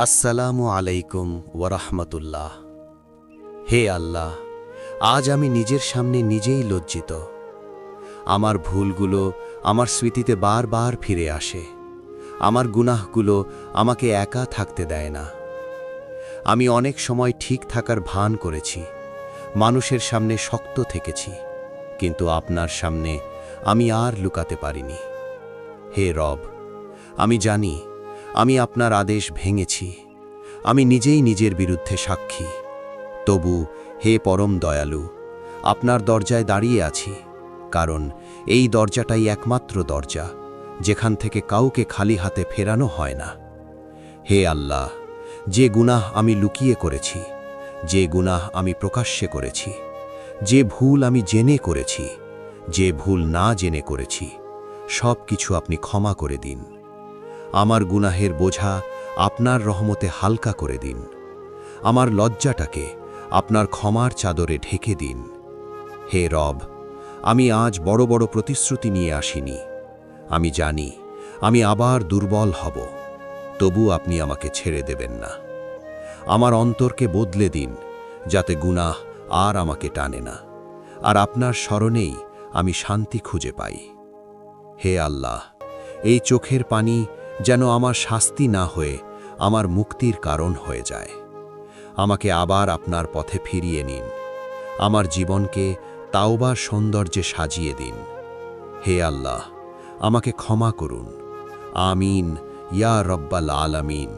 আসসালামু আলাইকুম ওয়ারাহমাতুল্লাহ। হে আল্লাহ, আজ আমি নিজের সামনে নিজেই লজ্জিত। আমার ভুলগুলো আমার স্মৃতিতে বারবার ফিরে আসে। আমার গুনাহগুলো আমাকে একা থাকতে দেয় না। আমি অনেক সময় ঠিক থাকার ভান করেছি, মানুষের সামনে শক্ত থেকেছি, কিন্তু আপনার সামনে আমি আর লুকাতে পারিনি। হে রব, আমি জানি আমি আপনার আদেশ ভেঙেছি। আমি নিজেই নিজের বিরুদ্ধে সাক্ষী। তবু হে পরম দয়ালু, আপনার দরজায় দাঁড়িয়ে আছি, কারণ এই দরজাটাই একমাত্র দরজা যেখান থেকে কাউকে খালি হাতে ফেরানো হয় না। হে আল্লাহ, যে গুনাহ আমি লুকিয়ে করেছি, যে গুনাহ আমি প্রকাশ্যে করেছি, যে ভুল আমি জেনে করেছি, যে ভুল না জেনে করেছি, সব কিছু আপনি ক্ষমা করে দিন। আমার গুনাহের বোঝা আপনার রহমতে হালকা করে দিন। আমার লজ্জাটাকে আপনার ক্ষমার চাদরে ঢেকে দিন। হে রব, আমি আজ বড় বড় প্রতিশ্রুতি নিয়ে আসিনি। আমি জানি আমি আবার দুর্বল হব, তবু আপনি আমাকে ছেড়ে দেবেন না। আমার অন্তরকে বদলে দিন, যাতে গুনাহ আর আমাকে টানে না, আর আপনার স্মরণেই আমি শান্তি খুঁজে পাই। হে আল্লাহ, এই চোখের পানি যেন আমার শাস্তি না হয়ে আমার মুক্তির কারণ হয়ে যায়। আমাকে আবার আপনার পথে ফিরিয়ে নিন। আমার জীবনকে তাওবার সৌন্দর্যে সাজিয়ে দিন। হে আল্লাহ, আমাকে ক্ষমা করুন। আমিন ইয়া রব্বাল আলামিন।